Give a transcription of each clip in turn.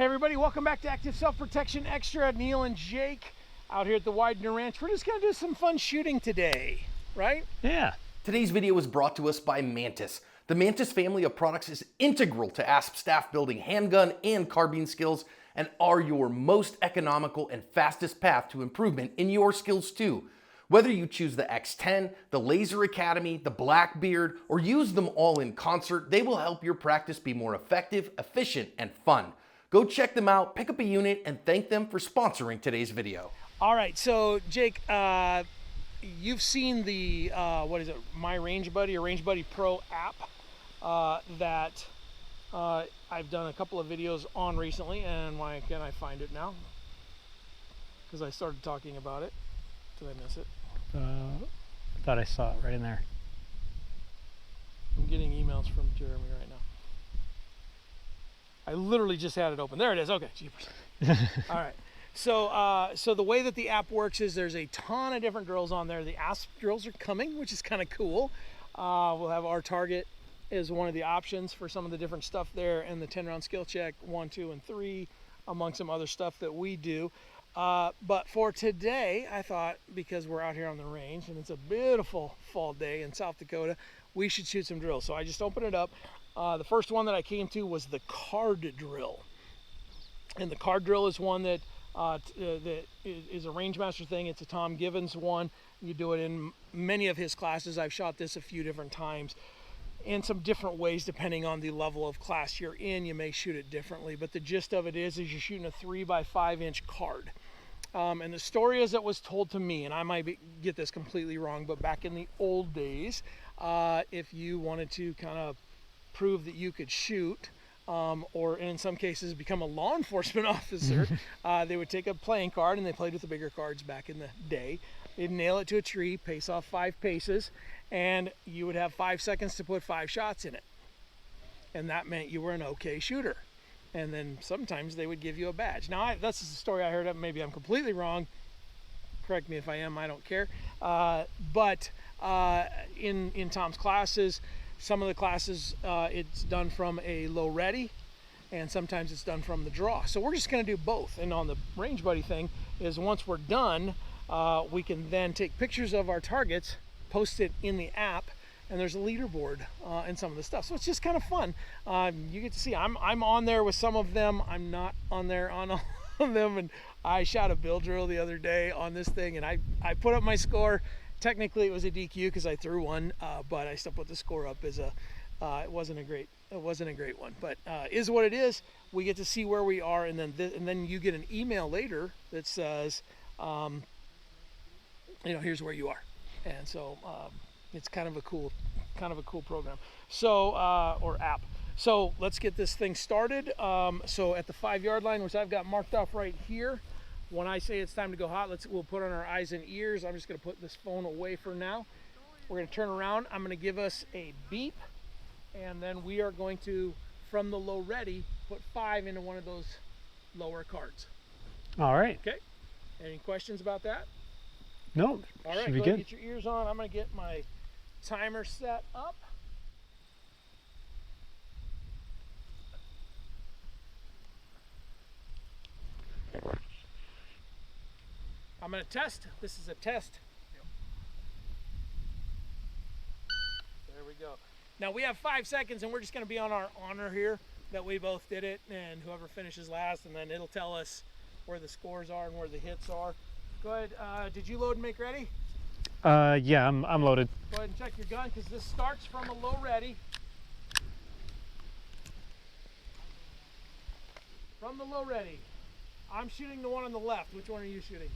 Hey everybody, welcome back to Active Self-Protection Extra. Neil and Jake out here at the Widener Ranch. We're just gonna do some fun shooting today, right? Yeah. Today's video was brought to us by Mantis. The Mantis family of products is integral to ASP staff building handgun and carbine skills and are your most economical and fastest path to improvement in your skills too. Whether you choose the X10, the Laser Academy, the Blackbeard, or use them all in concert, they will help your practice be more effective, efficient, and fun. Go check them out, pick up a unit, and thank them for sponsoring today's video. All right, so Jake, you've seen the, what is it, My Range Buddy or Range Buddy Pro app that I've done a couple of videos on recently, and why can't I find it now? Because I started talking about it. Did I miss it? I thought I saw it right in there. I'm getting emails from Jeremy right now. I literally just had it open. There it is. Okay, jeepers. All right. So the way that the app works is there's a ton of different drills on there. The ASP drills are coming, which is kind of cool. We'll have our target as one of the options for some of the different stuff there, and the 10-round skill check 1, 2, and 3, among some other stuff that we do. But for today, I thought, because we're out here on the range and it's a beautiful fall day in South Dakota, we should shoot some drills. So I just opened it up. The first one that I came to was the card drill. And the card drill is one that that is a Rangemaster thing. It's a Tom Givens one. You do it in many of his classes. I've shot this a few different times in some different ways depending on the level of class you're in. You may shoot it differently, but the gist of it is you're shooting a 3x5 inch card. And the story as it was told to me, and I might get this completely wrong, but back in the old days, if you wanted to kind of prove that you could shoot, or in some cases become a law enforcement officer, they would take a playing card, and they played with the bigger cards back in the day. They'd nail it to a tree, pace off 5 paces, and you would have 5 seconds to put 5 shots in it. And that meant you were an okay shooter. And then sometimes they would give you a badge. Now, that's the story I heard of. Maybe I'm completely wrong. Correct me if I am, I don't care. But in Tom's classes, some of the classes, it's done from a low ready, and sometimes it's done from the draw. So we're just gonna do both. And on the Range Buddy thing is once we're done, we can then take pictures of our targets, post it in the app, and there's a leaderboard and some of the stuff. So it's just kind of fun. You get to see, I'm on there with some of them. I'm not on there on all of them. And I shot a bill drill the other day on this thing, and I put up my score. Technically it was a DQ because I threw one, but I still put the score up as a, it wasn't a great one, but is what it is. We get to see where we are, and then you get an email later that says, you know, here's where you are. And so it's kind of a cool program. So or app. So let's get this thing started. So at the 5-yard line, which I've got marked off right here, when I say it's time to go hot, we'll put on our eyes and ears. I'm just gonna put this phone away for now. We're gonna turn around. I'm gonna give us a beep, and then we are going to, from the low ready, put 5 into one of those lower cards. All right. Okay. Any questions about that? No. All right. Should be Go ahead good. and get your ears on. I'm gonna get my timer set up. I'm gonna test. This is a test. There we go. Now we have 5 seconds, and we're just gonna be on our honor here that we both did it, and whoever finishes last, and then it'll tell us where the scores are and where the hits are. Go ahead. Did you load and make ready? Yeah, I'm loaded. Go ahead and check your gun, because this starts from a low ready. From the low ready. I'm shooting the one on the left. Which one are you shooting?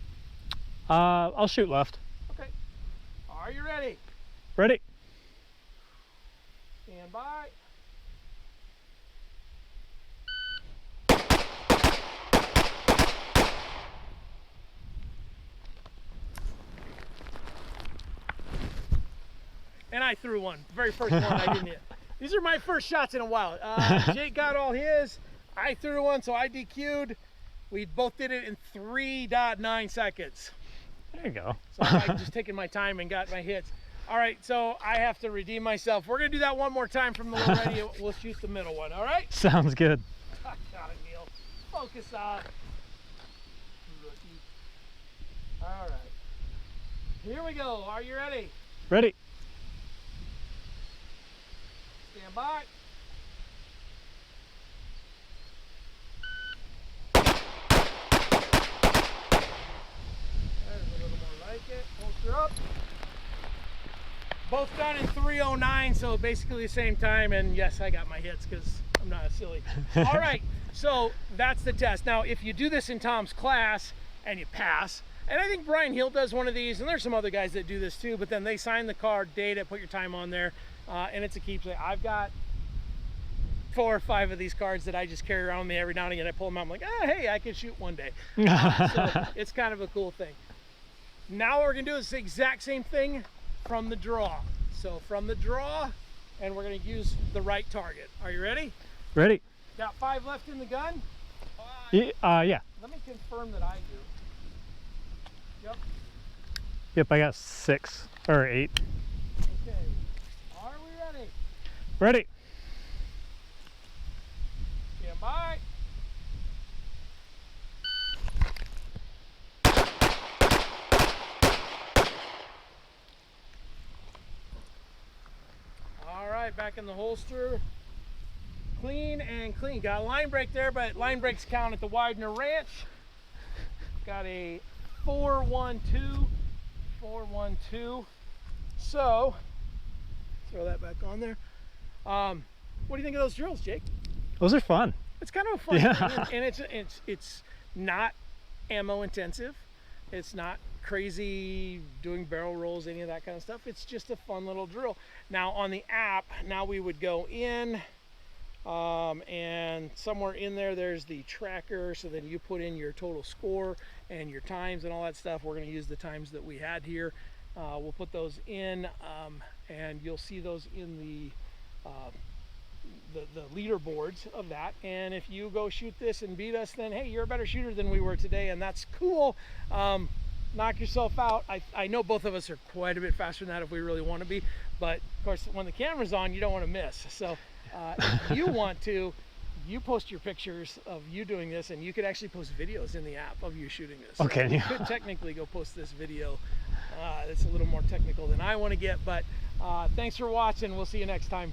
I'll shoot left. Okay. Are you ready? Ready? Stand by. And I threw one. Very first one I didn't hit. These are my first shots in a while. Jake got all his. I threw one, so I DQ'd. We both did it in 3.9 seconds. There you go. So I'm just taking my time and got my hits. All right, so I have to redeem myself. We're gonna do that one more time from the low ready. We'll shoot the middle one, all right? Sounds good. Got it, Neil. Oh, focus off. Rookie. All right. Here we go. Are you ready? Ready. Stand by. There's a little more like it. Holster up. Both done in 3:09, so basically the same time. And yes, I got my hits because I'm not silly. All right, so that's the test. Now, if you do this in Tom's class and you pass, and I think Brian Hill does one of these, and there's some other guys that do this too, but then they sign the card, date it, put your time on there, and it's a keepsake. I've got 4 or 5 of these cards that I just carry around with me every now and again. I pull them out, I'm like, oh, hey, I can shoot one day. So it's kind of a cool thing. Now what we're gonna do is the exact same thing from the draw. So from the draw, and we're gonna use the right target. Are you ready? Ready. Got 5 left in the gun? Yeah. Let me confirm that I do. Yep. Yep, I got 6 or 8. Okay. Are we ready? Ready. Stand by. All right, back in the holster. Clean and clean. Got a line break there, but line breaks count at the Widener Ranch. Got a 412, 412. So, throw that back on there. What do you think of those drills, Jake? Those are fun. It's kind of a fun Yeah. thing, and it's not ammo intensive. It's not crazy doing barrel rolls, any of that kind of stuff. It's just a fun little drill. Now on the app, now we would go in, and somewhere in there, there's the tracker. So then you put in your total score and your times and all that stuff. We're going to use the times that we had here. We'll put those in, and you'll see those in the leaderboards of that. And if you go shoot this and beat us, then hey, you're a better shooter than we were today, and that's cool. Knock yourself out. I know both of us are quite a bit faster than that if we really want to be, but of course when the camera's on, you don't want to miss. So if you want to, you post your pictures of you doing this, and you could actually post videos in the app of you shooting this. Okay. So you could technically go post this video. It's a little more technical than I want to get, but thanks for watching. We'll see you next time.